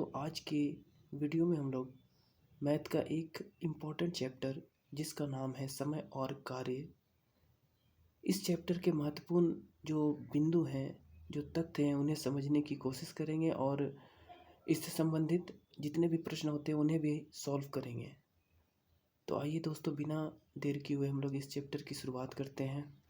दोस्तों आज के वीडियो में हम लोग मैथ का एक इम्पॉर्टेंट चैप्टर जिसका नाम है समय और कार्य। इस चैप्टर के महत्वपूर्ण जो बिंदु हैं, जो तथ्य हैं, उन्हें समझने की कोशिश करेंगे और इससे संबंधित जितने भी प्रश्न होते हैं उन्हें भी सॉल्व करेंगे। तो आइए दोस्तों, बिना देर किए हुए हम लोग इस चैप्टर की शुरुआत करते हैं।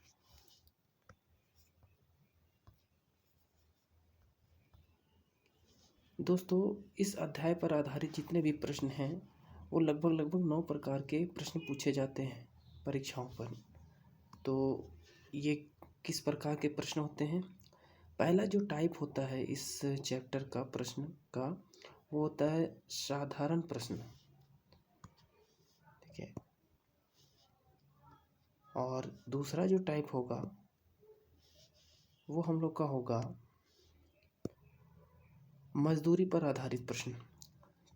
दोस्तों, इस अध्याय पर आधारित जितने भी प्रश्न हैं वो लगभग 9 प्रकार के प्रश्न पूछे जाते हैं परीक्षाओं पर। तो ये किस प्रकार के प्रश्न होते हैं? पहला जो टाइप होता है इस चैप्टर का प्रश्न का, वो होता है साधारण प्रश्न। ठीक है। और दूसरा जो टाइप होगा वो हम लोग का होगा मजदूरी पर आधारित प्रश्न।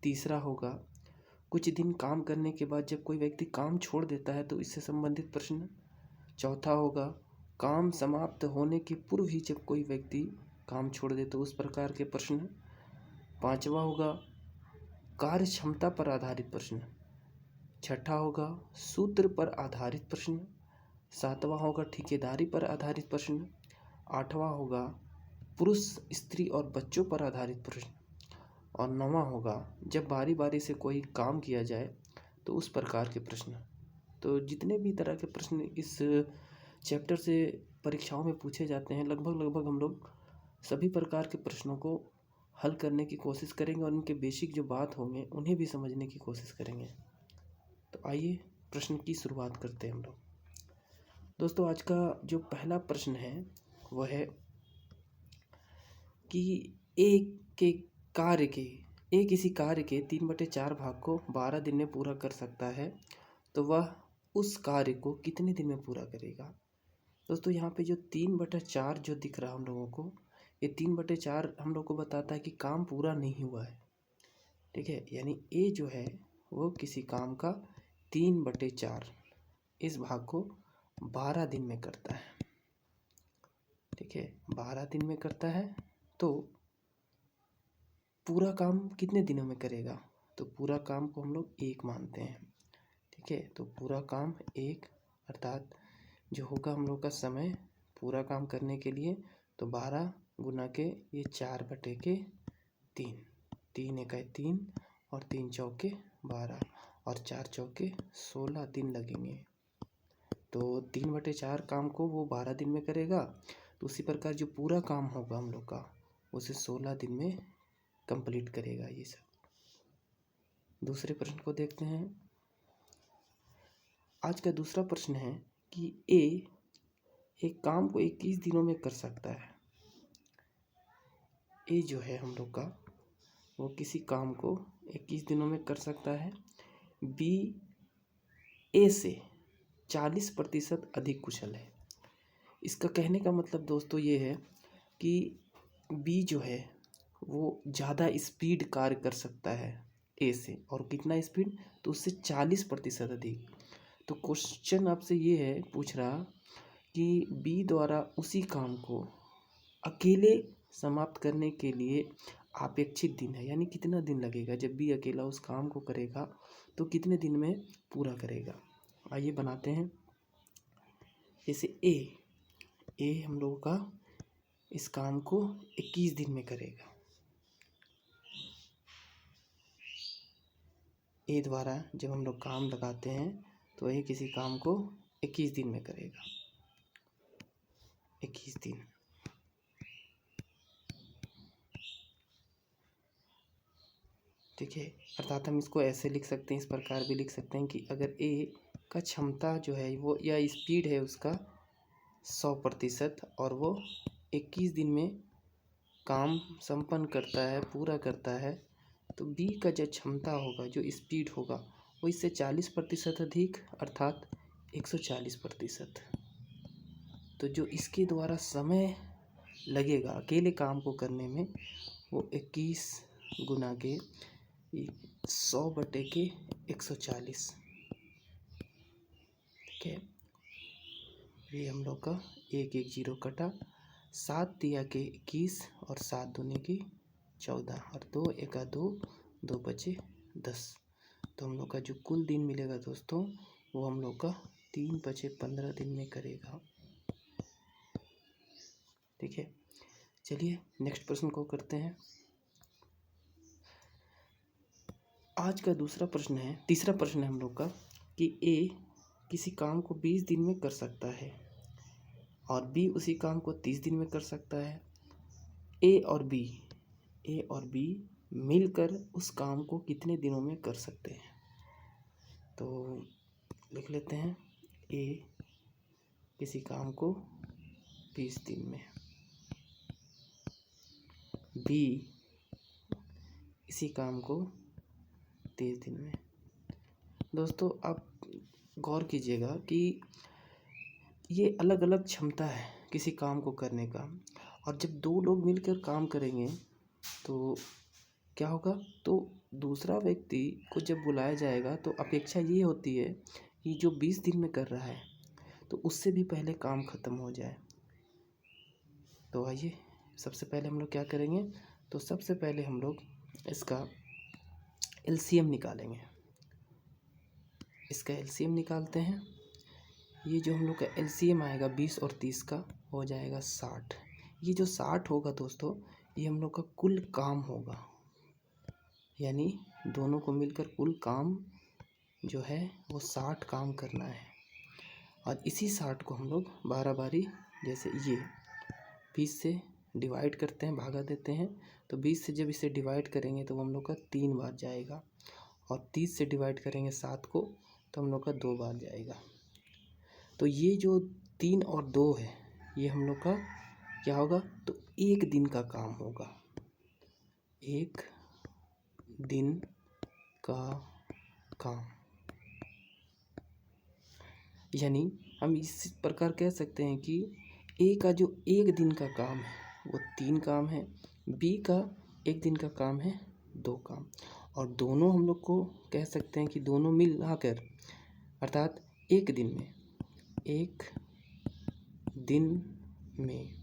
तीसरा होगा कुछ दिन काम करने के बाद जब कोई व्यक्ति काम छोड़ देता है तो इससे संबंधित प्रश्न। चौथा होगा काम समाप्त होने के पूर्व ही जब कोई व्यक्ति काम छोड़ दे तो उस प्रकार के प्रश्न। पांचवा होगा कार्य क्षमता पर आधारित प्रश्न। छठा होगा सूत्र पर आधारित प्रश्न। सातवां होगा ठेकेदारी पर आधारित प्रश्न। आठवां होगा पुरुष स्त्री और बच्चों पर आधारित प्रश्न। और नौवां होगा जब बारी बारी से कोई काम किया जाए तो उस प्रकार के प्रश्न। तो जितने भी तरह के प्रश्न इस चैप्टर से परीक्षाओं में पूछे जाते हैं, लगभग हम लोग सभी प्रकार के प्रश्नों को हल करने की कोशिश करेंगे और उनके बेसिक जो बात होंगे उन्हें भी समझने की कोशिश करेंगे। तो आइए प्रश्न की शुरुआत करते हैं हम लोग। दोस्तों, आज का जो पहला प्रश्न है वह है कि किसी कार्य के 3/4 भाग को 12 दिन में पूरा कर सकता है तो वह उस कार्य को कितने दिन में पूरा करेगा। दोस्तों, यहाँ पे जो 3/4 जो दिख रहा हम लोगों को, ये 3/4 हम लोग को बताता है कि काम पूरा नहीं हुआ है। ठीक है, यानी ए जो है वो किसी काम का 3/4 इस भाग को 12 दिन में करता है। ठीक है, 12 दिन में करता है तो पूरा काम कितने दिनों में करेगा? तो पूरा काम को हम लोग 1 मानते हैं। ठीक है, तो पूरा काम 1 अर्थात जो होगा हम लोग का समय पूरा काम करने के लिए, तो 12 गुना के ये 4/3। 3 एका 3 और 3 चौके 12 और 4 चौके 16 दिन लगेंगे। तो 3/4 काम को वो 12 दिन में करेगा। तो उसी प्रकार जो पूरा काम होगा हम लोग का उसे 16 दिन में कंप्लीट करेगा ये सब। दूसरे प्रश्न को देखते हैं। आज का दूसरा प्रश्न है कि ए एक काम को 21 दिनों में कर सकता है। ए जो है हम लोग का वो किसी काम को 21 दिनों में कर सकता है। बी ए से 40% अधिक कुशल है। इसका कहने का मतलब दोस्तों ये है कि बी जो है वो ज़्यादा स्पीड कार्य कर सकता है ए से। और कितना स्पीड? तो उससे 40% अधिक। तो क्वेश्चन आपसे ये है पूछ रहा कि बी द्वारा उसी काम को अकेले समाप्त करने के लिए अपेक्षित दिन है, यानी कितना दिन लगेगा। जब बी अकेला उस काम को करेगा तो कितने दिन में पूरा करेगा। आइए बनाते हैं। जैसे ए हम लोगों का इस काम को 21 दिन में करेगा। ए द्वारा जब हम लोग काम लगाते हैं तो ये किसी काम को 21 दिन में करेगा। 21 दिन। ठीक है, अर्थात हम इसको ऐसे लिख सकते हैं, इस प्रकार भी लिख सकते हैं कि अगर ए का क्षमता जो है वो या स्पीड है उसका 100% और वो 21 दिन में काम संपन्न करता है, पूरा करता है, तो बी का जो क्षमता होगा, जो स्पीड होगा, वो इससे 40% अधिक अर्थात 140%। तो जो इसके द्वारा समय लगेगा अकेले काम को करने में वो 21 गुना के 100/140। ठीक है, ये हम लोग का 1 1 0 कटा, 7 तिया के 21 और 7 दूनी की 14 और 2 एका 2, 2 बचे 10। तो हम लोग का जो कुल दिन मिलेगा दोस्तों वो हम लोग का 3 बचे 15 दिन में करेगा। ठीक है, चलिए नेक्स्ट प्रश्न को करते हैं। आज का तीसरा प्रश्न है हम लोग का कि ए किसी काम को 20 दिन में कर सकता है और बी उसी काम को 30 दिन में कर सकता है। ए और बी मिलकर उस काम को कितने दिनों में कर सकते हैं? तो लिख लेते हैं, ए किसी काम को 20 दिन में, बी इसी काम को 30 दिन में। दोस्तों आप गौर कीजिएगा कि ये अलग अलग क्षमता है किसी काम को करने का, और जब दो लोग मिलकर काम करेंगे तो क्या होगा, तो दूसरा व्यक्ति को जब बुलाया जाएगा तो अपेक्षा ये होती है कि जो 20 दिन में कर रहा है तो उससे भी पहले काम ख़त्म हो जाए। तो आइए सबसे पहले हम लोग क्या करेंगे, तो सबसे पहले हम लोग इसका एलसीएम निकालेंगे। इसका एलसीएम निकालते हैं। ये जो हम लोग का एलसीएम आएगा 20 और 30 का हो जाएगा 60। ये जो 60 होगा दोस्तों ये हम लोग का कुल काम होगा, यानी दोनों को मिलकर कुल काम जो है वो 60 काम करना है। और इसी 60 को हम लोग 12 बारी, जैसे ये 20 से डिवाइड करते हैं, भागा देते हैं, तो 20 से जब इसे डिवाइड करेंगे तो हम लोग का 3 बार जाएगा, और 30 से डिवाइड करेंगे 7 को तो हम लोग का 2 बार जाएगा। तो ये जो 3 और 2 है ये हम लोग का क्या होगा, तो 1 दिन का काम होगा, 1 दिन का काम। यानी हम इस प्रकार कह सकते हैं कि ए का जो 1 दिन का काम है वो 3 काम है, बी का 1 दिन का काम है 2 काम, और दोनों हम लोग को कह सकते हैं कि दोनों मिलाकर अर्थात 1 दिन में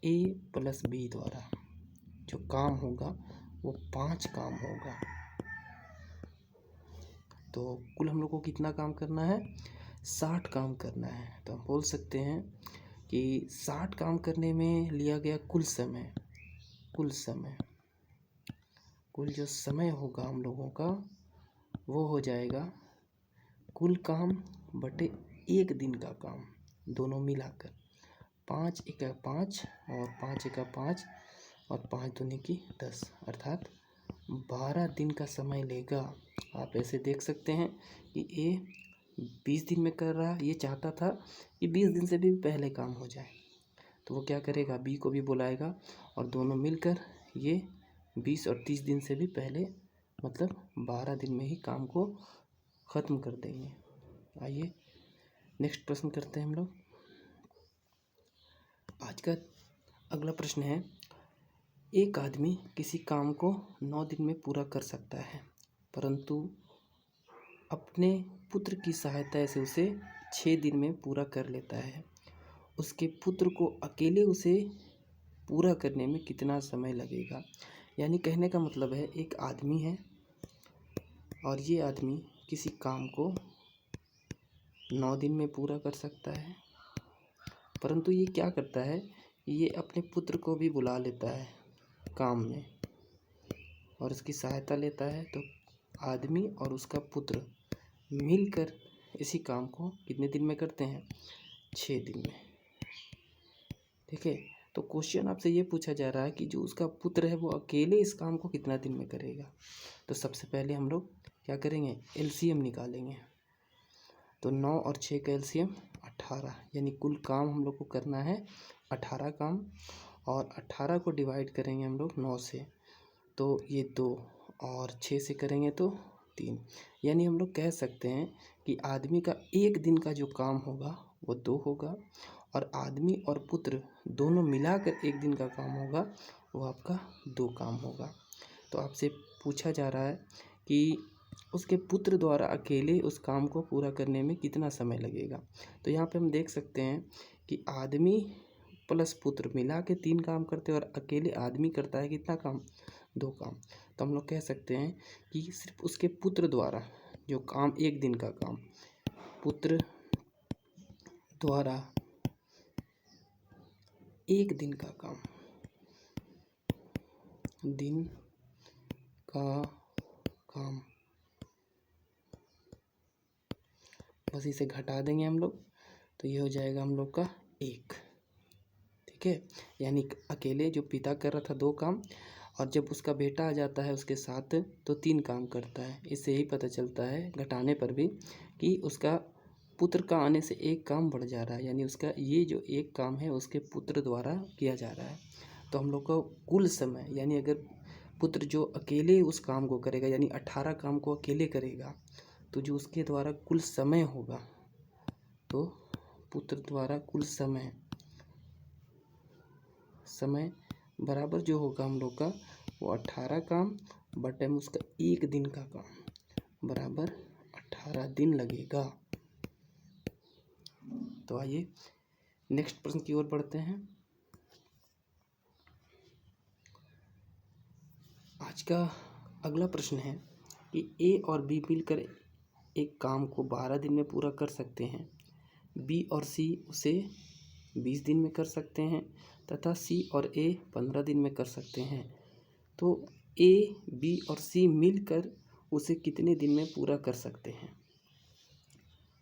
ए प्लस बी द्वारा जो काम होगा वो 5 काम होगा। तो कुल हम लोग को कितना काम करना है, 60 काम करना है। तो हम बोल सकते हैं कि 60 काम करने में लिया गया कुल जो समय होगा हम लोगों का वो हो जाएगा कुल काम बटे 1 दिन का काम, दोनों मिलाकर 5 एका 5 और 5 एका 5 और 5 दूनी की 10, अर्थात 12 दिन का समय लेगा। आप ऐसे देख सकते हैं कि ए 20 दिन में कर रहा है, ये चाहता था कि 20 दिन से भी पहले काम हो जाए, तो वो क्या करेगा, बी को भी बुलाएगा और दोनों मिलकर ये 20 और 30 दिन से भी पहले मतलब 12 दिन में ही काम को ख़त्म कर देंगे। आइए नेक्स्ट प्रश्न करते हैं हम लोग। आज का अगला प्रश्न है, एक आदमी किसी काम को 9 दिन में पूरा कर सकता है, परंतु अपने पुत्र की सहायता से उसे 6 दिन में पूरा कर लेता है। उसके पुत्र को अकेले उसे पूरा करने में कितना समय लगेगा? यानी कहने का मतलब है, एक आदमी है और ये आदमी किसी काम को 9 दिन में पूरा कर सकता है, परंतु ये क्या करता है, ये अपने पुत्र को भी बुला लेता है काम में और उसकी सहायता लेता है। तो आदमी और उसका पुत्र मिलकर इसी काम को कितने दिन में करते हैं, 6 दिन में। ठीक है, तो क्वेश्चन आपसे ये पूछा जा रहा है कि जो उसका पुत्र है वो अकेले इस काम को कितना दिन में करेगा। तो सबसे पहले हम लोग क्या करेंगे, एलसीएम निकालेंगे। तो 9 और 6 का एलसीएम 18, यानी कुल काम हम लोग को करना है 18 काम, और 18 को डिवाइड करेंगे हम लोग 9 से तो ये 2, और 6 से करेंगे तो 3, यानी हम लोग कह सकते हैं कि आदमी का 1 दिन का जो काम होगा वो 2 होगा, और आदमी और पुत्र दोनों मिलाकर 1 दिन का काम होगा वो आपका 2 काम होगा। तो आपसे पूछा जा रहा है कि उसके पुत्र द्वारा अकेले उस काम को पूरा करने में कितना समय लगेगा। तो यहाँ पे हम देख सकते हैं कि आदमी प्लस पुत्र मिला के 3 काम करते हैं और अकेले आदमी करता है कितना काम, 2 काम। तो हम लोग कह सकते हैं कि सिर्फ उसके पुत्र द्वारा जो काम, एक दिन का काम, पुत्र द्वारा एक दिन का काम, दिन का काम, बस इसे घटा देंगे हम लोग तो ये हो जाएगा हम लोग का 1। ठीक है, यानी अकेले जो पिता कर रहा था 2 काम, और जब उसका बेटा आ जाता है उसके साथ तो 3 काम करता है। इससे ही पता चलता है घटाने पर भी कि उसका पुत्र का आने से 1 काम बढ़ जा रहा है, यानी उसका ये जो 1 काम है उसके पुत्र द्वारा किया जा रहा है। तो हम लोग का कुल समय, यानी अगर पुत्र जो अकेले उस काम को करेगा, यानी 18 काम को अकेले करेगा, तो जो उसके द्वारा कुल समय होगा, तो पुत्र द्वारा कुल समय बराबर जो होगा हम लोग का वो 18 काम बटे में उसका 1 दिन का काम बराबर 18 दिन लगेगा। तो आइए नेक्स्ट प्रश्न की ओर बढ़ते हैं। आज का अगला प्रश्न है कि ए और बी मिलकर एक काम को 12 दिन में पूरा कर सकते हैं, बी और सी उसे 20 दिन में कर सकते हैं तथा सी और ए 15 दिन में कर सकते हैं। तो ए, बी और सी मिलकर उसे कितने दिन में पूरा कर सकते हैं?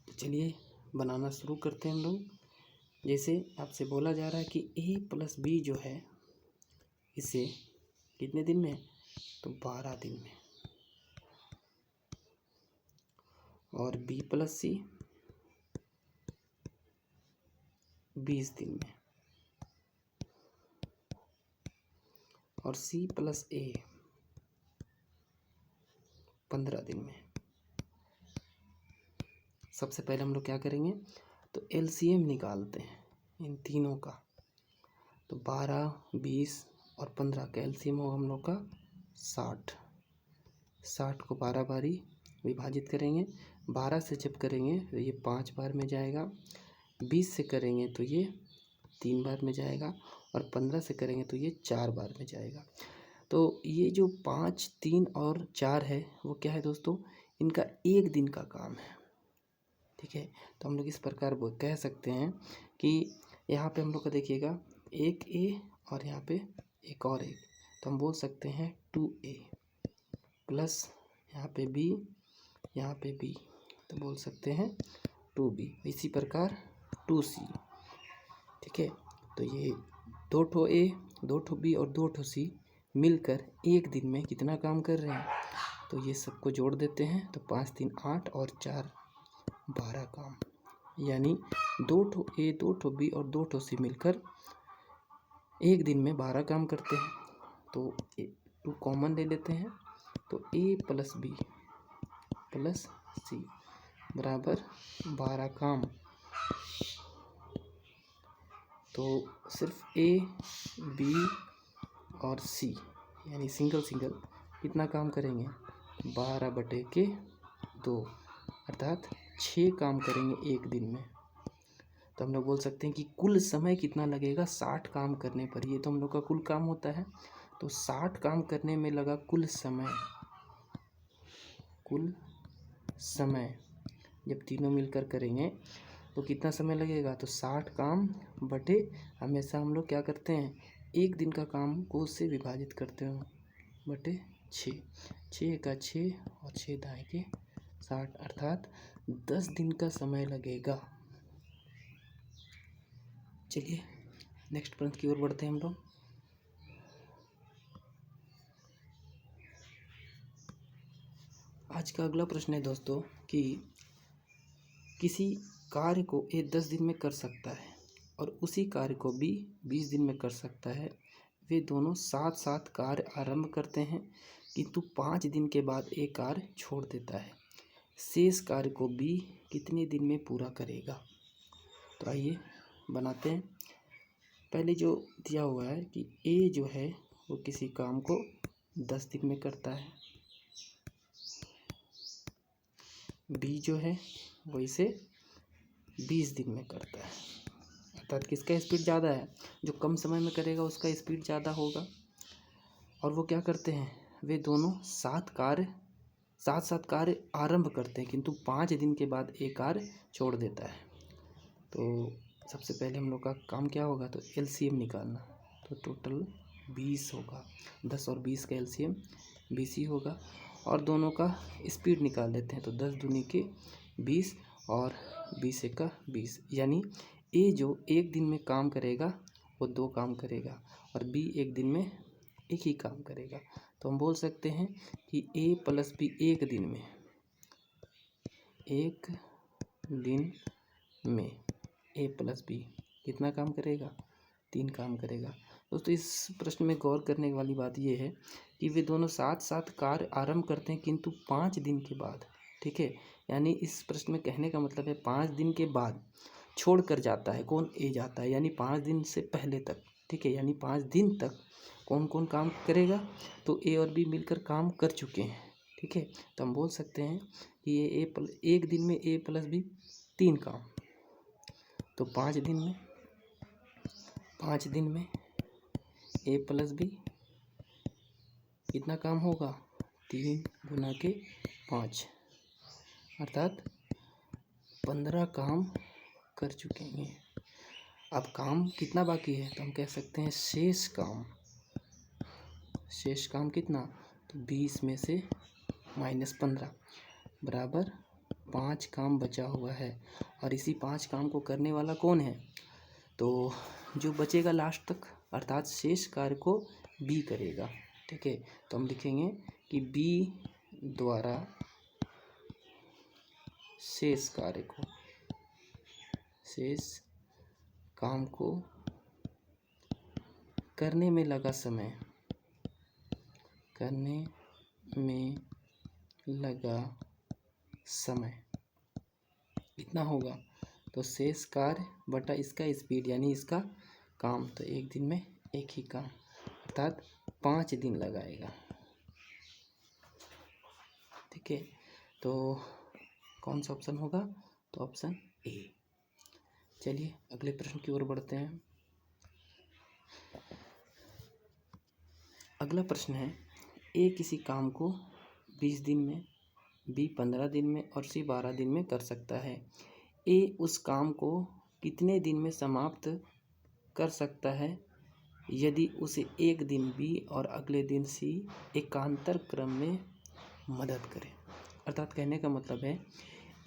तो चलिए बनाना शुरू करते हैं हम लोग। जैसे आपसे बोला जा रहा है कि ए प्लस बी जो है इसे कितने दिन में, तो 12 दिन में, और बी प्लस सी 20 दिन में, और सी प्लस ए 15 दिन में। सबसे पहले हम लोग क्या करेंगे, तो एलसीएम निकालते हैं इन तीनों का। तो 12, 20 और 15 का एलसीएम होगा हम लोग का 60। 60 को 12 बारी विभाजित करेंगे। 12 से जब करेंगे तो ये 5 बार में जाएगा, 20 से करेंगे तो ये 3 बार में जाएगा, और 15 से करेंगे तो ये 4 बार में जाएगा। तो ये जो 5, 3 और 4 है वो क्या है दोस्तों, इनका 1 दिन का काम है। ठीक है, तो हम लोग इस प्रकार वो कह सकते हैं कि यहाँ पे हम लोग का देखिएगा एक ए और यहाँ पे एक और एक, तो हम बोल सकते हैं 2A प्लस यहाँ पे बी, यहाँ पे बी, तो बोल सकते हैं 2B। इसी प्रकार 2C। ठीक है, तो ये 2 ठो ए, 2 ठो बी और 2 ठो सी मिलकर 1 दिन में कितना काम कर रहे हैं, तो ये सबको जोड़ देते हैं तो 5, 3, 8 और 4, 12 काम, यानी 2 ठो ए, 2 ठो बी और 2 ठो सी मिलकर 1 दिन में 12 काम करते हैं। तो 2 कॉमन ले लेते हैं, तो ए प्लस बी प्लस सी बराबर 12 काम। तो सिर्फ ए, बी और सी यानी सिंगल कितना काम करेंगे, 12/2, अर्थात 6 काम करेंगे 1 दिन में। तो हम लोग बोल सकते हैं कि कुल समय कितना लगेगा 60 काम करने पर। ये तो हम लोग का कुल काम होता है, तो 60 काम करने में लगा कुल समय जब तीनों मिलकर करेंगे तो कितना समय लगेगा, तो 60 काम बटे, हमेशा हम लोग क्या करते हैं 1 दिन का काम को उससे विभाजित करते हैं, बटे 6। 6 का 6 और 6 दाएँ के 60, अर्थात 10 दिन का समय लगेगा। चलिए नेक्स्ट प्रश्न की ओर बढ़ते हैं हम लोग। आज का अगला प्रश्न है दोस्तों कि किसी कार्य को ए 10 दिन में कर सकता है और उसी कार्य को बी 20 दिन में कर सकता है। वे दोनों साथ साथ कार्य आरंभ करते हैं, किंतु 5 दिन के बाद ए कार्य छोड़ देता है। शेष कार्य को बी कितने दिन में पूरा करेगा? तो आइए बनाते हैं। पहले जो दिया हुआ है कि ए जो है वो किसी काम को 10 दिन में करता है, बी जो है वो इसे 20 दिन में करता है, अर्थात किसका स्पीड ज़्यादा है, जो कम समय में करेगा उसका स्पीड ज़्यादा होगा। और वो क्या करते हैं, वे दोनों साथ साथ कार्य आरंभ करते हैं, किंतु 5 दिन के बाद एक कार्य छोड़ देता है। तो सबसे पहले हम लोग का काम क्या होगा, तो एलसीएम निकालना। तो टोटल 20 होगा, 10 और 20 का एलसीएम 20 ही होगा। और दोनों का स्पीड निकाल लेते हैं। तो 10 दूनी के 20 और 20 एक का 20, यानी ए जो एक दिन में काम करेगा वो 2 काम करेगा और बी एक दिन में एक ही काम करेगा। तो हम बोल सकते हैं कि ए प्लस बी एक दिन में ए प्लस बी कितना काम करेगा, 3 काम करेगा। दोस्तों इस प्रश्न में गौर करने वाली बात यह है कि वे दोनों साथ साथ कार्य आरंभ करते हैं किंतु 5 दिन के बाद। ठीक है, यानी इस प्रश्न में कहने का मतलब है 5 दिन के बाद छोड़ कर जाता है कौन, ए जाता है, यानी 5 दिन से पहले तक। ठीक है, यानी 5 दिन तक कौन कौन काम करेगा, तो ए और बी मिलकर काम कर चुके हैं। ठीक है, तो हम बोल सकते हैं कि ये एक दिन में ए प्लस बी 3 काम। तो 5 दिन में ए प्लस बी कितना काम होगा, 3 गुना के 5, अर्थात 15 काम कर चुके हैं। अब काम कितना बाकी है, तो हम कह सकते हैं शेष काम कितना, तो 20 में से -15 बराबर 5 काम बचा हुआ है। और इसी 5 काम को करने वाला कौन है, तो जो बचेगा लास्ट तक, अर्थात शेष कार्य को बी करेगा। ठीक है, तो हम लिखेंगे कि बी द्वारा शेष काम को करने में लगा समय कितना होगा, तो शेष कार्य बटा इसका स्पीड यानी इसका काम। तो एक दिन में एक ही काम, अर्थात 5 दिन लगाएगा। ठीक है, तो कौन सा ऑप्शन होगा, तो ऑप्शन ए। चलिए अगले प्रश्न की ओर बढ़ते हैं। अगला प्रश्न है, ए किसी काम को 20 दिन में, बी 15 दिन में और सी 12 दिन में कर सकता है। ए उस काम को कितने दिन में समाप्त कर सकता है यदि उसे एक दिन बी और अगले दिन सी एकांतर क्रम में मदद करे। अर्थात कहने का मतलब है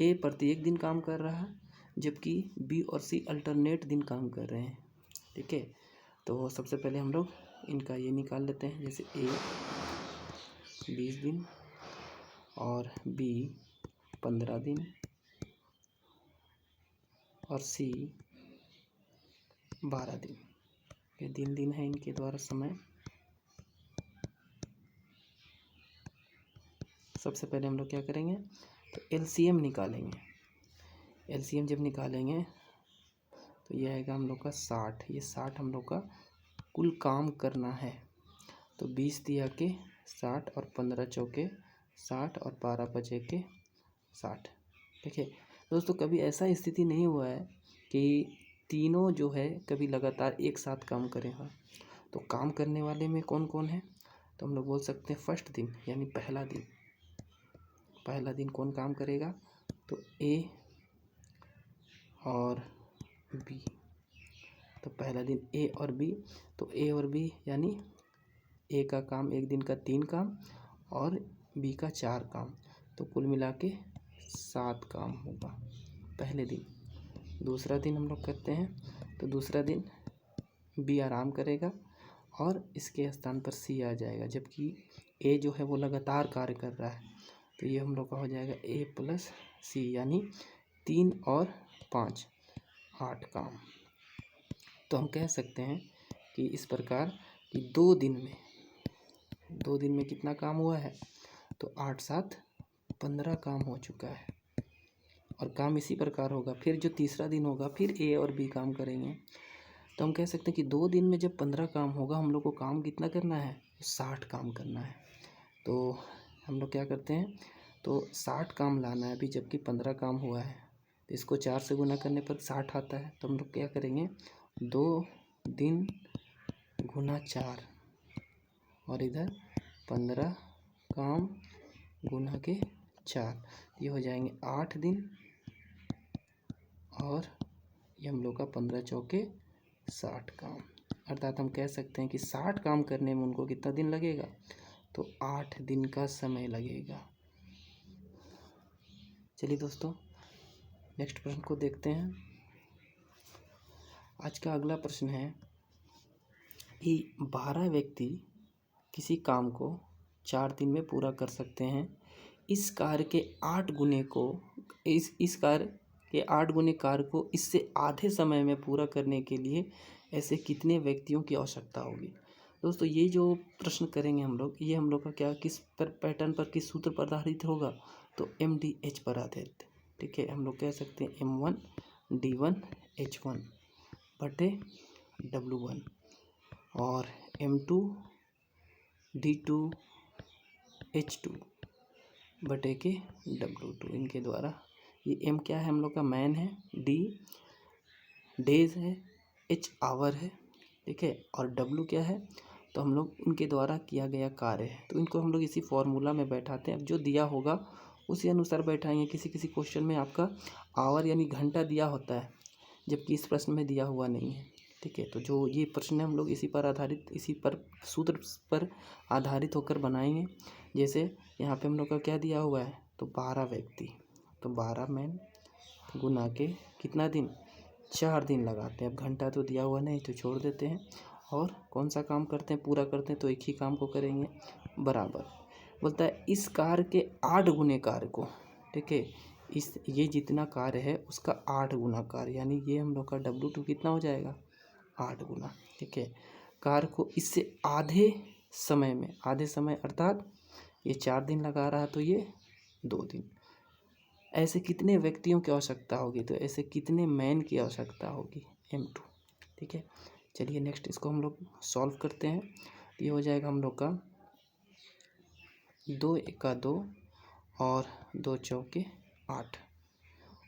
ए प्रत्येक दिन काम कर रहा है जबकि बी और सी अल्टरनेट दिन काम कर रहे हैं। ठीक है, तो सबसे पहले हम लोग इनका ये निकाल लेते हैं, जैसे ए 20 दिन और बी 15 दिन और सी 12 दिन। ये दिन है इनके द्वारा समय। सबसे पहले हम लोग क्या करेंगे, तो एलसीएम निकालेंगे। एलसीएम जब निकालेंगे तो यह आएगा हम लोग का 60। ये 60 हम लोग का कुल काम करना है। तो 20 दिया के 60 और 15 चौके 60 और 12 बचे के 60। ठीक है दोस्तों, कभी ऐसा स्थिति नहीं हुआ है कि तीनों जो है कभी लगातार एक साथ काम करें। हाँ, तो काम करने वाले में कौन कौन है, तो हम लोग बोल सकते हैं फर्स्ट दिन यानी पहला दिन कौन काम करेगा, तो ए और बी। तो पहला दिन ए और बी, तो ए और बी यानी ए का काम एक दिन का 3 काम और बी का 4 काम, तो कुल मिला के 7 काम होगा पहले दिन। दूसरा दिन हम लोग करते हैं, तो दूसरा दिन बी आराम करेगा और इसके स्थान पर सी आ जाएगा, जबकि ए जो है वो लगातार कार्य कर रहा है। तो ये हम लोग का हो जाएगा ए प्लस सी, यानी 3 और 5 8 काम। तो हम कह सकते हैं कि इस प्रकार कि 2 दिन में कितना काम हुआ है, तो 8 7 15 काम हो चुका है। और काम इसी प्रकार होगा, फिर जो तीसरा दिन होगा फिर ए और बी काम करेंगे। तो हम कह सकते हैं कि 2 दिन में जब 15 काम होगा, हम लोग को काम कितना करना है, 60 काम करना है। तो हम लोग क्या करते हैं, तो 60 काम लाना है अभी, जबकि 15 काम हुआ है। तो इसको 4 से गुना करने पर 60 आता है। तो हम लोग क्या करेंगे, 2 दिन गुना 4 और इधर 15 काम गुना के 4, ये हो जाएंगे 8 दिन और ये हम लोग का 15 चौके 60 काम। अर्थात हम कह सकते हैं कि 60 काम करने में उनको कितना दिन लगेगा, तो 8 दिन का समय लगेगा। चलिए दोस्तों, नेक्स्ट प्रश्न को देखते हैं। आज का अगला प्रश्न है कि 12 व्यक्ति किसी काम को 4 दिन में पूरा कर सकते हैं। इस कार्य के 8 गुने को इस कार्य के 8 गुने कार्य को इससे आधे समय में पूरा करने के लिए ऐसे कितने व्यक्तियों की आवश्यकता होगी। दोस्तों, ये जो प्रश्न करेंगे हम लोग, ये हम लोग का क्या किस पर पैटर्न पर, किस सूत्र पर आधारित होगा, तो MDH पर आधारित। ठीक है, हम लोग कह सकते हैं M1 D1 H1 बटे W1 और M2 D2 H2 बटे के W2। इनके द्वारा ये M क्या है, हम लोग का मैन है, D डेज है, H आवर है, ठीक है, और W क्या है, तो हम लोग उनके द्वारा किया गया कार्य है। तो इनको हम लोग इसी फॉर्मूला में बैठाते हैं। अब जो दिया होगा उसी अनुसार बैठाएंगे। किसी किसी क्वेश्चन में आपका आवर यानी घंटा दिया होता है, जबकि इस प्रश्न में दिया हुआ नहीं है। ठीक है, तो जो ये प्रश्न है हम लोग इसी पर आधारित, इसी पर सूत्र पर आधारित होकर बनाएंगे। जैसे यहाँ पे हम लोग का क्या दिया हुआ है, तो 12 व्यक्ति, तो 12 मैन गुना के कितना दिन, 4 दिन लगाते हैं। अब घंटा तो दिया हुआ नहीं तो छोड़ देते हैं, और कौन सा काम करते हैं, पूरा करते हैं, तो एक ही काम को करेंगे। बराबर बोलता है इस कार्य के 8 गुने कार्य को, ठीक है, ये जितना कार्य है उसका 8 गुना कार्य, यानी ये हम लोग का W2 कितना हो जाएगा, 8 गुना। ठीक है, कार्य को इससे आधे समय में, आधे समय अर्थात ये 4 दिन लगा रहा है तो ये 2 दिन। ऐसे कितने व्यक्तियों की आवश्यकता होगी, तो ऐसे कितने मैन की आवश्यकता होगी, M2। ठीक है, चलिए नेक्स्ट इसको हम लोग सॉल्व करते हैं। ये हो जाएगा हम लोग का 2 एका 2 और 2 चौके 8,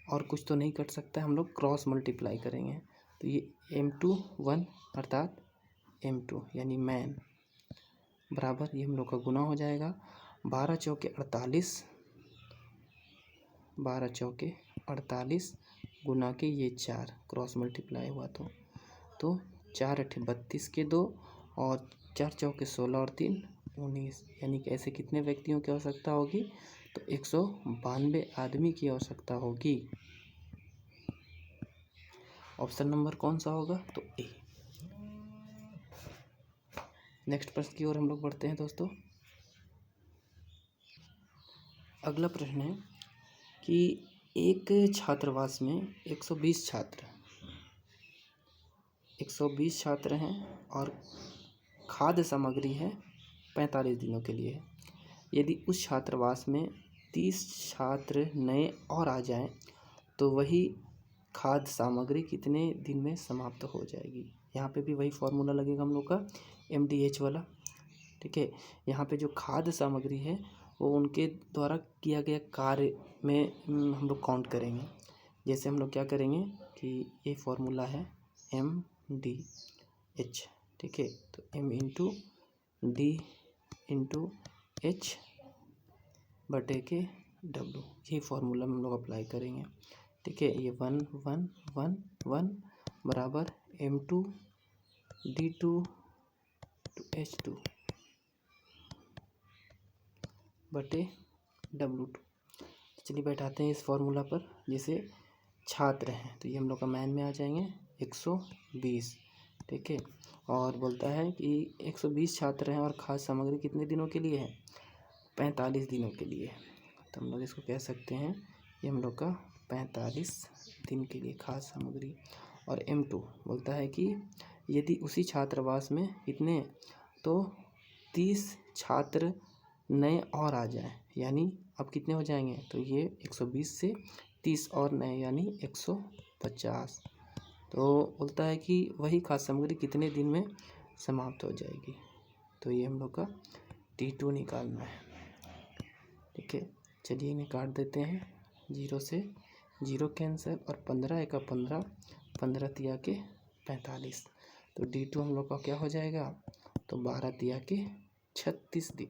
और कुछ तो नहीं कट सकता है, हम लोग क्रॉस मल्टीप्लाई करेंगे। तो ये M2 1 अर्थात M2 यानी मैन बराबर, ये हम लोग का गुना हो जाएगा 12 चौके 48, 12 चौके 48 गुना के ये 4, क्रॉस मल्टीप्लाई हुआ तो 4 8 32 के 2 और 4 चौके 16 और 3 19, यानी कि ऐसे कितने व्यक्तियों की आवश्यकता होगी, तो 192 आदमी की आवश्यकता होगी। ऑप्शन नंबर कौन सा होगा, तो ए। नेक्स्ट प्रश्न की ओर हम लोग बढ़ते हैं दोस्तों। अगला प्रश्न है कि एक छात्रावास में 120 छात्र हैं और खाद्य सामग्री है 45 दिनों के लिए। यदि उस छात्रावास में 30 छात्र नए और आ जाएं तो वही खाद्य सामग्री कितने दिन में समाप्त हो जाएगी। यहाँ पे भी वही फॉर्मूला लगेगा हम लोग का MDH वाला। ठीक है, यहाँ पे जो खाद्य सामग्री है वो उनके द्वारा किया गया कार्य में हम लोग काउंट करेंगे। जैसे हम लोग क्या करेंगे कि ये फॉर्मूला है MDH। ठीक है, तो M into D into H बटे के W, ये फॉर्मूला में हम लोग अप्लाई करेंगे। ठीक है, ये 1 1 1 1 बराबर M2 D2 H2 बटे W2। चलिए बैठाते हैं इस फॉर्मूला पर। जैसे छात्र हैं तो ये हम लोग का मैन में आ जाएंगे 120। ठीक है, और बोलता है कि 120 छात्र हैं और खाद्य सामग्री कितने दिनों के लिए है, 45 दिनों के लिए। तो हम लोग इसको कह सकते हैं ये हम लोग का 45 दिन के लिए खाद्य सामग्री। और M2 बोलता है कि यदि उसी छात्रावास में कितने, तो 30 छात्र नए और आ जाएं, यानी अब कितने हो जाएंगे, तो ये 120 से 30 और नए यानी 150। तो बोलता है कि वही खाद्य सामग्री कितने दिन में समाप्त हो जाएगी। तो ये हम लोग का T2 निकालना है। ठीक है, चलिए इन्हें काट देते हैं 0 से जीरो कैंसिल और 15 एका 15, 15 तिया के 45। तो D2 हम लोग का क्या हो जाएगा, तो 12 तिया के 36 दिन।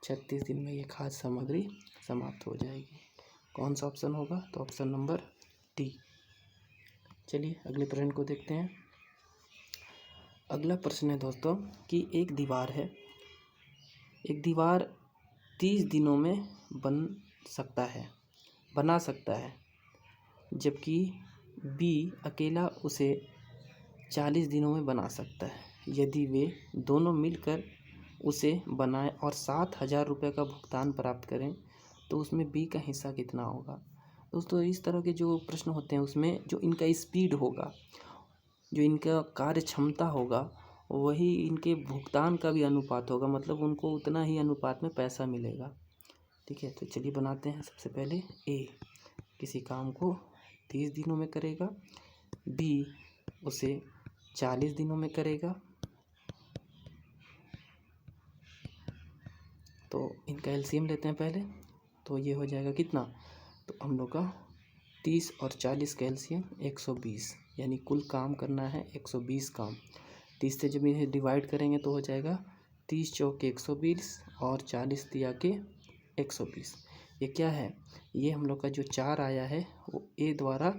36 दिन में ये खाद्य सामग्री समाप्त हो जाएगी। कौन सा ऑप्शन होगा, तो ऑप्शन नंबर डी। चलिए अगले प्रश्न को देखते हैं। अगला प्रश्न है दोस्तों कि एक दीवार है, एक दीवार 30 दिनों में बना सकता है, जबकि बी अकेला उसे 40 दिनों में बना सकता है। यदि वे दोनों मिलकर उसे बनाएं और 7,000 रुपये का भुगतान प्राप्त करें तो उसमें बी का हिस्सा कितना होगा। दोस्तों इस तरह के जो प्रश्न होते हैं उसमें जो इनका स्पीड होगा, जो इनका कार्य क्षमता होगा, वही इनके भुगतान का भी अनुपात होगा, मतलब उनको उतना ही अनुपात में पैसा मिलेगा। ठीक है, तो चलिए बनाते हैं। सबसे पहले ए किसी काम को 30 दिनों में करेगा, बी उसे 40 दिनों में करेगा। तो इनका एलसीएम लेते हैं पहले, तो ये हो जाएगा कितना, तो हम लोग का 30 और 40 का एलसीएम 120, यानी कुल काम करना है 120 काम। 30 से जब इन्हें डिवाइड करेंगे तो हो जाएगा 30 चौके 120 और 40 तिया के 120। ये क्या है, ये हम लोग का जो 4 आया है वो ए द्वारा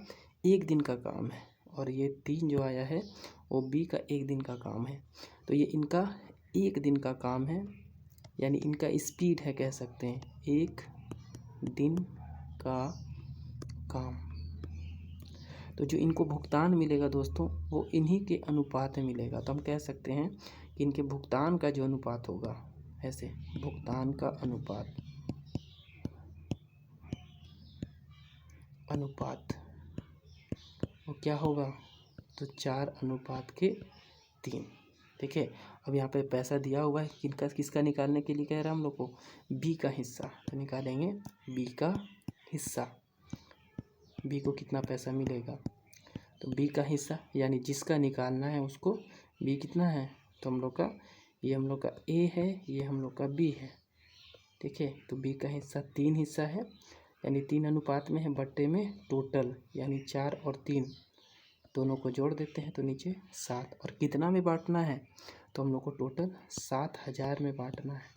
1 दिन का काम है, और ये 3 जो आया है वो बी का 1 दिन का काम है। तो ये इनका 1 दिन का काम है, यानी इनका स्पीड है, कह सकते हैं 1 दिन का काम। तो जो इनको भुगतान मिलेगा दोस्तों वो इन्हीं के अनुपात में मिलेगा। तो हम कह सकते हैं कि इनके भुगतान का जो अनुपात होगा, ऐसे भुगतान का अनुपात वो क्या होगा, तो 4:3। ठीक है, अब यहाँ पे पैसा दिया हुआ है, किसका निकालने के लिए कह रहा है हम लोग को, बी का हिस्सा। तो निकालेंगे बी का हिस्सा, बी को कितना पैसा मिलेगा, तो बी का हिस्सा यानी जिसका निकालना है उसको बी कितना है, तो हम लोग का ये हम लोग का ए है, ये हम लोग का बी है। ठीक है, तो बी का हिस्सा 3 हिस्सा है, यानी 3 अनुपात में है, बट्टे में टोटल यानी 4 और 3 दोनों को जोड़ देते हैं तो नीचे 7। और कितना में बांटना है, तो हम लोग को टोटल 7,000 में बांटना है।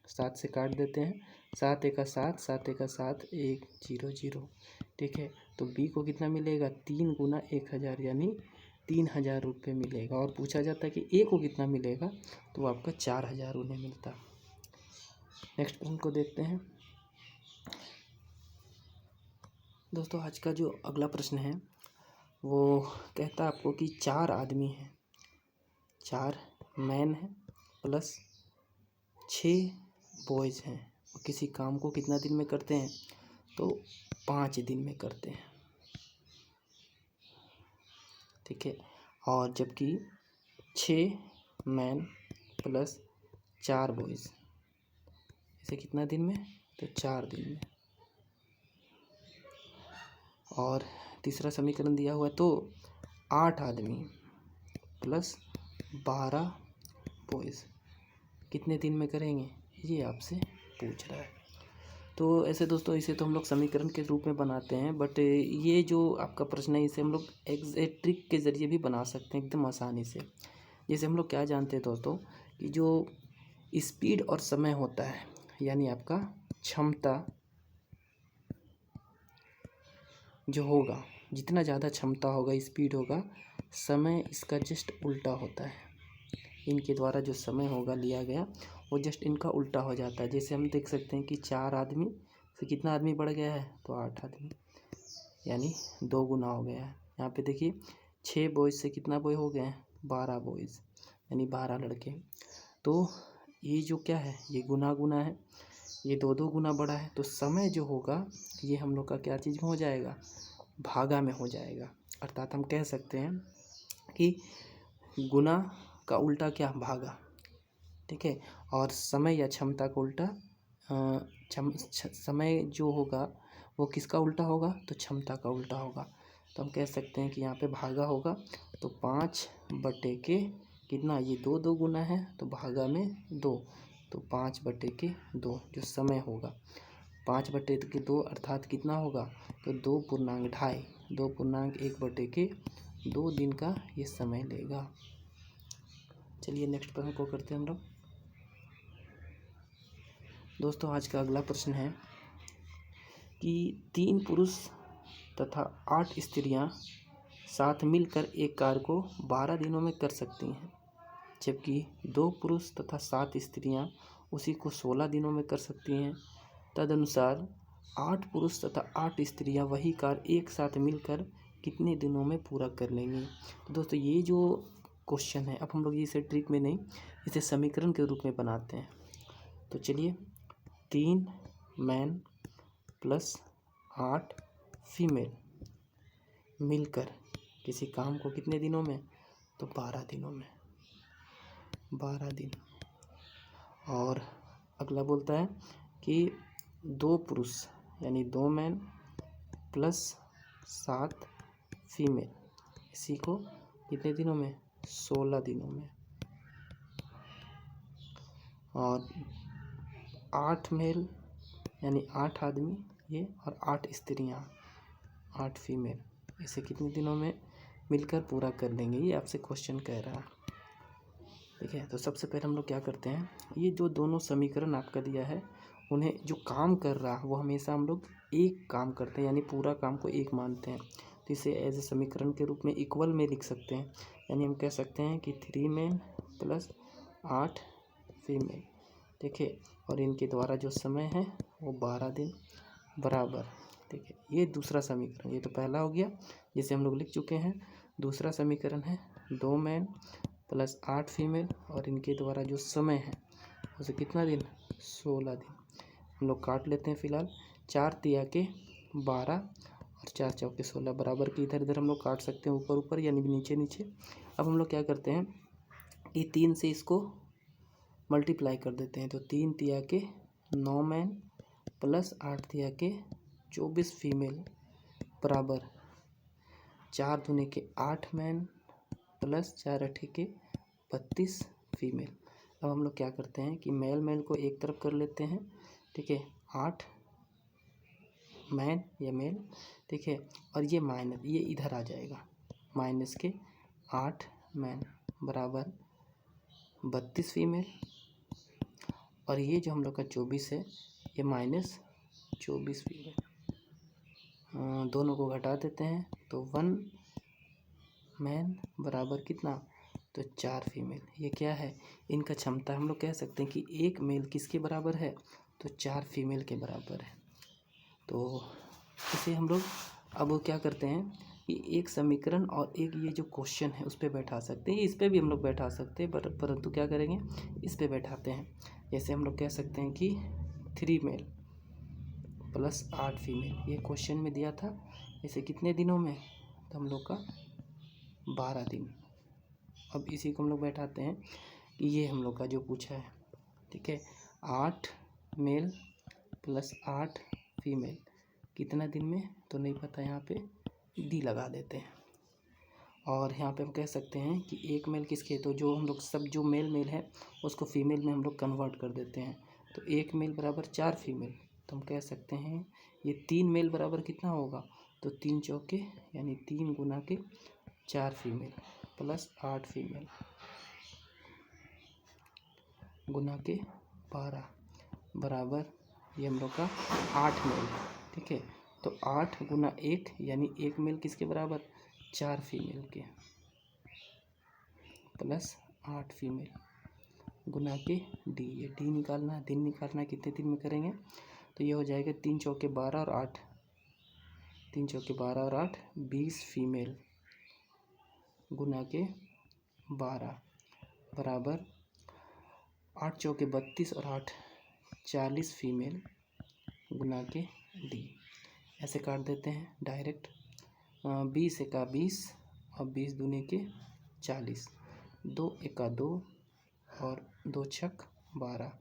7 से काट देते हैं, 7 एका 7, 7 एका 7, 1 0 0। ठीक है, तो बी को कितना मिलेगा, 3 गुना 1,000 यानी 3,000 रुपये मिलेगा। और पूछा जाता है कि ए को कितना मिलेगा, तो वो आपका 4,000 उन्हें मिलता। नेक्स्ट प्रश्न को देखते हैं दोस्तों। आज का जो अगला प्रश्न है वो कहता है आपको कि 4 आदमी हैं, 4 मैन हैं प्लस 6 बॉयज़ हैं, वो किसी काम को कितना दिन में करते हैं, तो 5 दिन में करते हैं। ठीक है, और जबकि 6 मैन प्लस 4 बॉयज़ इसे कितना दिन में, तो 4 दिन में। और तीसरा समीकरण दिया हुआ है, तो 8 आदमी प्लस 12 बॉयज़ कितने दिन में करेंगे, ये आपसे पूछ रहा है। तो ऐसे दोस्तों इसे तो हम लोग समीकरण के रूप में बनाते हैं, बट ये जो आपका प्रश्न है इसे हम लोग एक ट्रिक के ज़रिए भी बना सकते हैं एकदम आसानी से। जैसे हम लोग क्या जानते हैं दोस्तों कि जो स्पीड और समय होता है, यानी आपका क्षमता जो होगा, जितना ज़्यादा क्षमता होगा, स्पीड होगा, समय इसका जस्ट उल्टा होता है। इनके द्वारा जो समय होगा लिया गया वो जस्ट इनका उल्टा हो जाता है। जैसे हम देख सकते हैं कि 4 आदमी से कितना आदमी बढ़ गया है, तो 8 आदमी, यानी 2 गुना हो गया है। यहाँ पे देखिए 6 बॉयज़ से कितना बॉय हो गए हैं, 12 बॉयज़, यानी 12 लड़के। तो ये जो क्या है, ये गुना गुना है, ये 2 गुना बड़ा है, तो समय जो होगा ये हम लोग का क्या चीज़ में हो जाएगा, भागा में हो जाएगा। अर्थात हम कह सकते हैं कि गुना का उल्टा क्या, भागा। ठीक है, और समय या क्षमता का उल्टा समय जो होगा वो किसका उल्टा होगा, तो क्षमता का उल्टा होगा। तो हम कह सकते हैं कि यहाँ पे भागा होगा, तो 5 बटे के कितना, ये 2 गुना है, तो भागा में 2, तो 5 बटे के 2 जो समय होगा। 5/2 अर्थात कितना होगा, तो 2.1 दिन का ये समय लेगा। चलिए नेक्स्ट प्रश्न को करते हैं हम लोग। दोस्तों आज का अगला प्रश्न है कि 3 पुरुष तथा 8 स्त्रियां साथ मिलकर एक कार्य को 12 दिनों में कर सकती हैं, जबकि 2 पुरुष तथा 7 स्त्रियां उसी को 16 दिनों में कर सकती हैं। तदनुसार 8 पुरुष तथा 8 स्त्रियां वही कार्य एक साथ मिलकर कितने दिनों में पूरा कर लेंगी। तो दोस्तों ये जो क्वेश्चन है, अब हम लोग इसे ट्रिक में नहीं, इसे समीकरण के रूप में बनाते हैं। तो चलिए 3 मैन प्लस 8 फीमेल मिलकर किसी काम को कितने दिनों में, तो 12 दिनों में, 12 दिन। और अगला बोलता है कि 2 पुरुष यानी 2 मैन प्लस 7 फीमेल, इसी को कितने दिनों में, 16 दिनों में। और 8 मेल यानी 8 आदमी ये, और 8 स्त्रियां 8 फीमेल, इसे कितने दिनों में मिलकर पूरा कर देंगे, ये आपसे क्वेश्चन कह रहा है। ठीक है, तो सबसे पहले हम लोग क्या करते हैं, ये जो दोनों समीकरण आपका दिया है, उन्हें जो काम कर रहा है वो हमेशा हम लोग एक काम करते हैं, यानी पूरा काम को एक मानते हैं। तो इसे एज ए समीकरण के रूप में इक्वल में लिख सकते हैं, यानी हम कह सकते हैं कि 3 मैन प्लस 8 फीमेल। देखिए, और इनके द्वारा जो समय है वो 12 दिन बराबर। ठीक है, ये दूसरा समीकरण, ये तो पहला हो गया जिसे हम लोग लिख चुके हैं। दूसरा समीकरण है 2 मैन प्लस 8 फीमेल, और इनके द्वारा जो समय है उसे कितना दिन, 16 दिन। हम लोग काट लेते हैं फिलहाल, 4 तिया के 12 और 4 चौके 16, बराबर के इधर इधर हम लोग काट सकते हैं, ऊपर ऊपर यानी नीचे नीचे। अब हम लोग क्या करते हैं कि 3 से इसको मल्टीप्लाई कर देते हैं, तो 3 तिया के 9 मैन प्लस 8 तिया के 24 फीमेल बराबर 4 दूने के 8 मैन प्लस 4 अठे के 32 फीमेल। अब हम लोग क्या करते हैं कि मेल मेल को एक तरफ कर लेते हैं। ठीक है, 8 मैन या मेल, ठीक है, और ये माइनस, ये इधर आ जाएगा, माइनस के 8 मैन बराबर 32 फीमेल, और ये जो हम लोग का 24 है ये माइनस 24 फीमेल। दोनों को घटा देते हैं, तो 1 मैन बराबर कितना, तो 4 फीमेल। ये क्या है, इनका क्षमता हम लोग कह सकते हैं कि एक मेल किसके बराबर है, तो 4 फीमेल के बराबर है। तो इसे हम लोग अब क्या करते हैं कि एक समीकरण और एक ये जो क्वेश्चन है उस पर बैठा सकते हैं, इस पर भी हम लोग बैठा सकते हैं, परंतु क्या करेंगे, इस पर बैठाते हैं। जैसे हम लोग कह सकते हैं कि 3 मेल प्लस 8 फीमेल, ये क्वेश्चन में दिया था, इसे कितने दिनों में, तो हम लोग का 12 दिन। अब इसी को हम लोग बैठाते हैं कि ये हम लोग का जो पूछा है, ठीक है, 8 मेल प्लस 8 फीमेल कितना दिन में, तो नहीं पता, यहाँ पे डी लगा देते हैं। और यहाँ पे हम कह सकते हैं कि एक मेल किसके, तो जो हम लोग सब जो मेल मेल है उसको फीमेल में हम लोग कन्वर्ट कर देते हैं, तो एक मेल बराबर 4 फीमेल। तो हम कह सकते हैं ये 3 मेल बराबर कितना होगा, तो 3 चौके यानी 3 गुना के 4 फीमेल प्लस 8 फीमेल गुना के 12 बराबर ये हम लोग का 8 मेल। ठीक है, तो 8 गुना 1 यानी 1 मेल किसके बराबर, 4 फीमेल के प्लस 8 फीमेल गुना के डी, ये डी निकालना है, दिन निकालना है, कितने दिन में करेंगे, तो ये हो जाएगा 3 चौके 12 और 8, 3 चौके 12 और 8 20 फीमेल गुना के 12 बराबर 8 चौके 32 और 8 40 फीमेल गुना के डी। ऐसे काट देते हैं डायरेक्ट, 20 एका 20 और 20 दूने के 40, 2 एका 2 और 2 छक 12।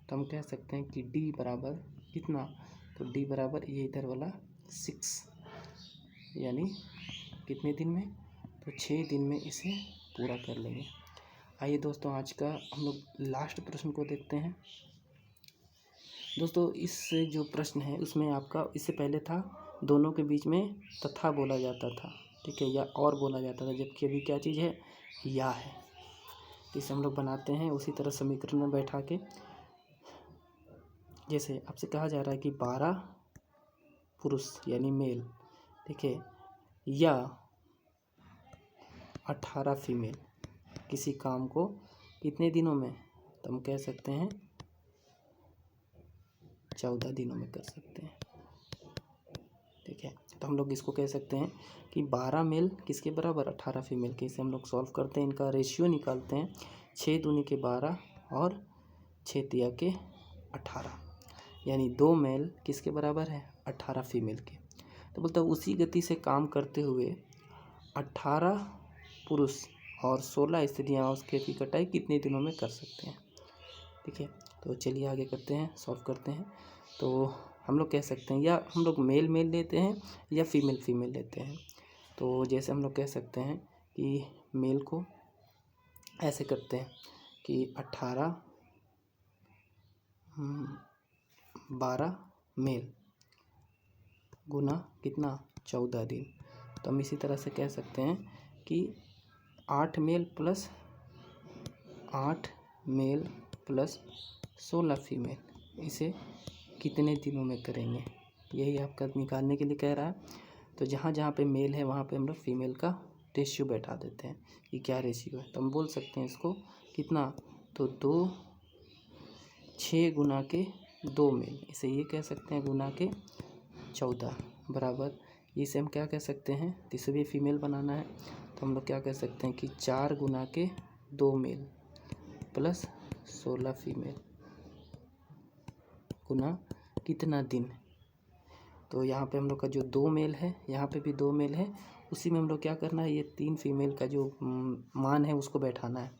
तो हम कह सकते हैं कि डी बराबर कितना, तो डी बराबर ये इधर वाला 6, यानी कितने दिन में, तो 6 दिन में इसे पूरा कर लेंगे। आइए दोस्तों आज का हम लोग लास्ट प्रश्न को देखते हैं। दोस्तों इस जो प्रश्न है उसमें आपका इससे पहले था दोनों के बीच में तथा बोला जाता था, ठीक है, या और बोला जाता था, जबकि अभी क्या चीज़ है, या है। इसे हम लोग बनाते हैं उसी तरह समीकरण में बैठा के। जैसे आपसे कहा जा रहा है कि 12 पुरुष यानी मेल, ठीक है, या 18 फीमेल किसी काम को कितने दिनों में, तो हम कह सकते हैं 14 दिनों में कर सकते हैं, ठीक है। तो हम लोग इसको कह सकते हैं कि 12 मेल किसके बराबर, 18 फीमेल के। इसे हम लोग सॉल्व करते हैं, इनका रेशियो निकालते हैं, 6 दूनी के 12 और 6 तिया के 18, यानी 2 मेल किसके बराबर है, 18 फीमेल के। तो बोलता है उसी गति से काम करते हुए 18 पुरुष और 16 स्त्रियाँ उसके की कटाई कितने दिनों में कर सकते हैं, ठीक है। तो चलिए आगे करते हैं, सॉल्व करते हैं। तो हम लोग कह सकते हैं, या हम लोग मेल मेल लेते हैं या फीमेल फीमेल लेते हैं। तो जैसे हम लोग कह सकते हैं कि मेल को ऐसे करते हैं कि 18 12 मेल गुना कितना, 14 दिन। तो हम इसी तरह से कह सकते हैं कि 8 मेल प्लस 16 फीमेल, इसे कितने दिनों में करेंगे, यही आपका निकालने के लिए कह रहा है। तो जहाँ जहाँ पे मेल है वहाँ पे हम लोग फीमेल का रेशियो बैठा देते हैं कि क्या रेशियो है। तो हम बोल सकते हैं इसको कितना, तो 6 गुना के 2 मेल, इसे ये कह सकते हैं गुना के 14 बराबर, इसे हम क्या कह सकते हैं, इसे भी फीमेल बनाना है तो हम लोग क्या कह सकते हैं कि 4 गुना के 2 मेल प्लस 16 फीमेल गुना कितना दिन। तो यहाँ पे हम लोग का जो 2 मेल है, यहाँ पे भी 2 मेल है, उसी में हम लोग क्या करना है, ये 3 फीमेल का जो मान है उसको बैठाना है।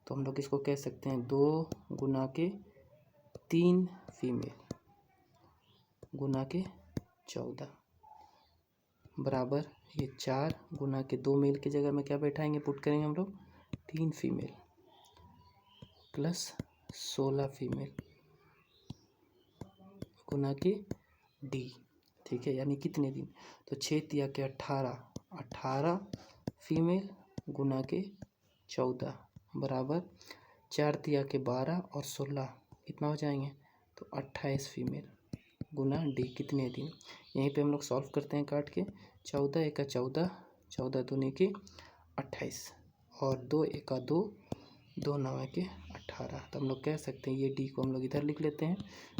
तो हम लोग इसको कह सकते हैं 2 गुना के 3 फीमेल गुना के 14 बराबर, ये 4 गुना के 2 मेल की जगह में क्या बैठाएंगे, पुट करेंगे हम लोग 3 फीमेल प्लस 16 फीमेल गुना के डी, ठीक है, यानी कितने दिन। तो 6 तिया के 18 फीमेल गुना के 14 बराबर 4 तिया के 12 और 16 कितना हो जाएंगे, तो 28 फीमेल गुना डी कितने दिन। यहीं पे हम लोग सॉल्व करते हैं काट के, 14 एका 14, 14 दूनी के 28 और 2 एका 2, 2 नौ के 18। तो हम लोग कह सकते हैं ये डी को हम लोग इधर लिख लेते हैं,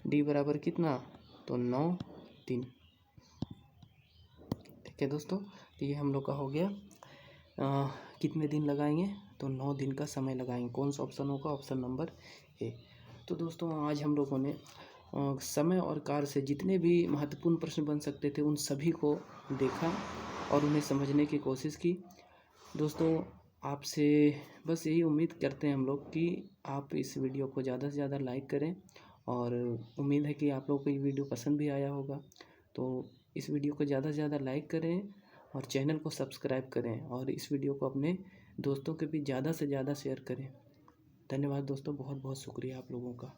डी बराबर कितना, तो 9 दिन, ठीक है दोस्तों। तो ये हम लोग का हो गया। कितने दिन लगाएंगे, तो 9 दिन का समय लगाएंगे। कौन सा ऑप्शन होगा, ऑप्शन नंबर ए। तो दोस्तों आज हम लोगों ने समय और कार्य से जितने भी महत्वपूर्ण प्रश्न बन सकते थे उन सभी को देखा और उन्हें समझने की कोशिश की। दोस्तों आपसे बस यही उम्मीद करते हैं हम लोग कि आप इस वीडियो को ज़्यादा से ज़्यादा लाइक करें, और उम्मीद है कि आप लोगों को ये वीडियो पसंद भी आया होगा। तो इस वीडियो को ज़्यादा से ज़्यादा लाइक करें और चैनल को सब्सक्राइब करें, और इस वीडियो को अपने दोस्तों के भी ज़्यादा से ज़्यादा शेयर करें। धन्यवाद दोस्तों, बहुत बहुत शुक्रिया आप लोगों का।